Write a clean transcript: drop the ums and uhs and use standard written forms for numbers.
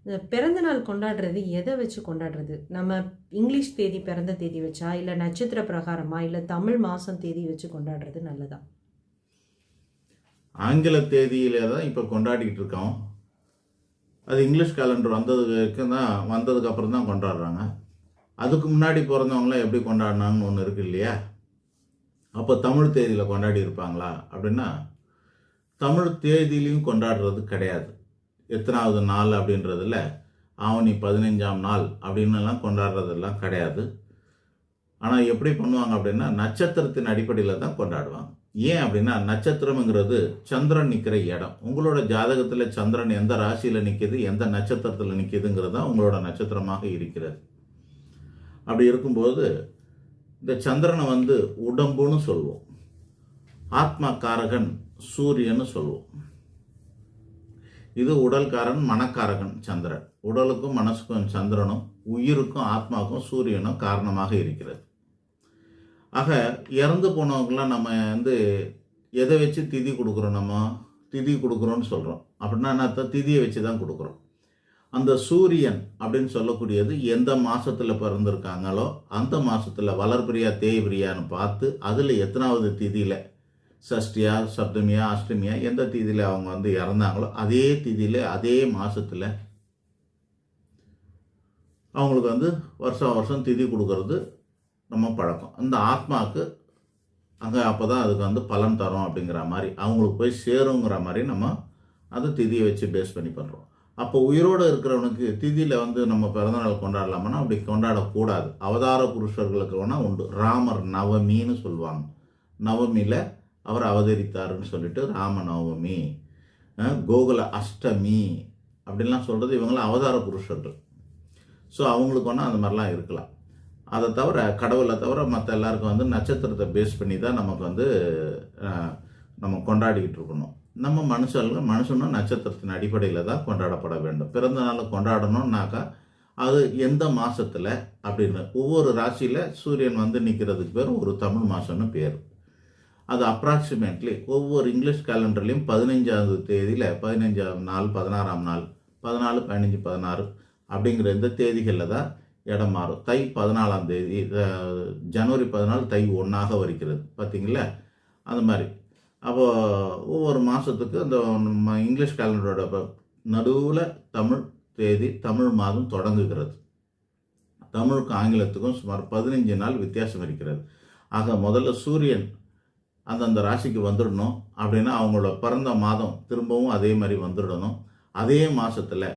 இந்த பிறந்த நாள் கொண்டாடுறது எதை வச்சு கொண்டாடுறது? நம்ம இங்கிலீஷ் தேதி பிறந்த தேதி வச்சா, இல்ல நட்சத்திர பிரகாரமா, இல்ல தமிழ் மாசம் தேதி வச்சு கொண்டாடுறது நல்லதா? ஆங்கில தேதியிலே தான் இப்போ கொண்டாடிக்கிட்டு இருக்கோம். அது இங்கிலீஷ் கேலண்டர் வந்ததுக்கு அப்புறம் தான் கொண்டாடுறாங்க. அதுக்கு முன்னாடி பிறந்தவங்களாம் எப்படி கொண்டாடினாங்கன்னு ஒன்று இருக்கு இல்லையா? அப்போ தமிழ் தேதியில் கொண்டாடி இருப்பாங்களா அப்படின்னா, தமிழ் தேதியிலையும் கொண்டாடுறது கிடையாது. எத்தனாவது நாள் அப்படின்றதில் ஆவணி 15ஆம் நாள் அப்படின்னுலாம் கொண்டாடுறதெல்லாம் கிடையாது. ஆனால் எப்படி பண்ணுவாங்க அப்படின்னா, நட்சத்திரத்தின் அடிப்படையில் தான் கொண்டாடுவாங்க. ஏன் அப்படின்னா, நட்சத்திரம்ங்கிறது சந்திரன் நிற்கிற இடம். உங்களோட ஜாதகத்தில் சந்திரன் எந்த ராசியில் நிற்கிது, எந்த நட்சத்திரத்தில் நிற்கிதுங்கிறது தான் உங்களோட நட்சத்திரமாக இருக்கிறது. அப்படி இருக்கும்போது இந்த சந்திரனை உடம்புன்னு சொல்லுவோம், ஆத்மா காரகன் சூரியன்னு சொல்லுவோம். இது உடல்காரன் மனக்காரகன் சந்திரன். உடலுக்கும் மனசுக்கும் சந்திரனும், உயிருக்கும் ஆத்மாவுக்கும் சூரியனும் காரணமாக இருக்கிறது. ஆக இறந்து போனவங்களாம் நம்ம எதை வச்சு திதி கொடுக்குறோம்? நம்ம திதி கொடுக்குறோன்னு சொல்கிறோம். அப்படின்னா என்ன? திதியை வச்சு தான் கொடுக்குறோம். அந்த சூரியன் அப்படின்னு சொல்லக்கூடியது எந்த மாதத்தில் பிறந்திருக்காங்களோ அந்த மாதத்தில் வளர்பிரியா தேய்பிரியான்னு பார்த்து அதில் எத்தனாவது திதியில், சஷ்டியா சப்தமியா அஷ்டமியா எந்த திதியில் அவங்க இறந்தாங்களோ அதே திதியில் அதே மாதத்தில் அவங்களுக்கு வருஷம் வருஷம் திதி கொடுக்கறது நம்ம பழக்கம். அந்த ஆத்மாவுக்கு அங்கே அப்போ தான் அதுக்கு பலன் தரும் அப்படிங்கிற மாதிரி, அவங்களுக்கு போய் சேருங்கிற மாதிரி நம்ம அதை திதியை வச்சு பேஸ் பண்ணி பண்ணுறோம். அப்போ உயிரோடு இருக்கிறவனுக்கு திதியில் நம்ம பிறந்தநாள் கொண்டாடலாமன்னா அப்படி கொண்டாடக்கூடாது. அவதார புருஷர்களுக்கு வேணால் உண்டு. ராமர் நவமின்னு சொல்லுவாங்க. நவமியில் அவர் அவதரித்தாருன்னு சொல்லிட்டு ராம நவமி, கோகுல அஷ்டமி அப்படின்லாம் சொல்கிறது இவங்களாம் அவதார புருஷர்கள். ஸோ அவங்களுக்கு வேணால் அந்த மாதிரிலாம் இருக்கலாம். அதை தவிர கடவுளை தவிர மற்ற எல்லாருக்கும் நட்சத்திரத்தை பேஸ் பண்ணி தான் நமக்கு நம்ம கொண்டாடிக்கிட்டு இருக்கணும். நம்ம மனுஷனும் நட்சத்திரத்தின் அடிப்படையில் தான் கொண்டாடப்பட வேண்டும். பிறந்த நாள் கொண்டாடணும்னாக்கா அது எந்த மாதத்தில் அப்படின்னு, ஒவ்வொரு ராசியில் சூரியன் நிற்கிறதுக்கு பேர் ஒரு தமிழ் மாதம்னு பேர். அது அப்ராக்சிமேட்லி ஒவ்வொரு இங்கிலீஷ் கேலண்டர்லேயும் 15ஆவது தேதியில் 15ஆம் நாள், 16ஆம் நாள், 14, 15, 16 அப்படிங்கிற இந்த தேதிகளில் தான் இடம் மாறும். தை 14ஆம் தேதி, ஜனவரி 14 தை 1ஆக வருகிறது பார்த்தீங்களா? அந்த மாதிரி அப்போது ஒவ்வொரு மாதத்துக்கு அந்த இங்கிலீஷ் கேலண்டரோட நடுவில் தமிழ் தேதி, தமிழ் மாதம் தொடங்குகிறது. தமிழுக்கும் ஆங்கிலத்துக்கும் சுமார் 15 நாள் வித்தியாசம் இருக்கிறது. ஆக முதல்ல சூரியன் அந்தந்த ராசிக்கு வந்துடணும் அப்படின்னா அவங்களோட பிறந்த மாதம் திரும்பவும் அதே மாதிரி வந்துடணும். அதே மாதத்தில்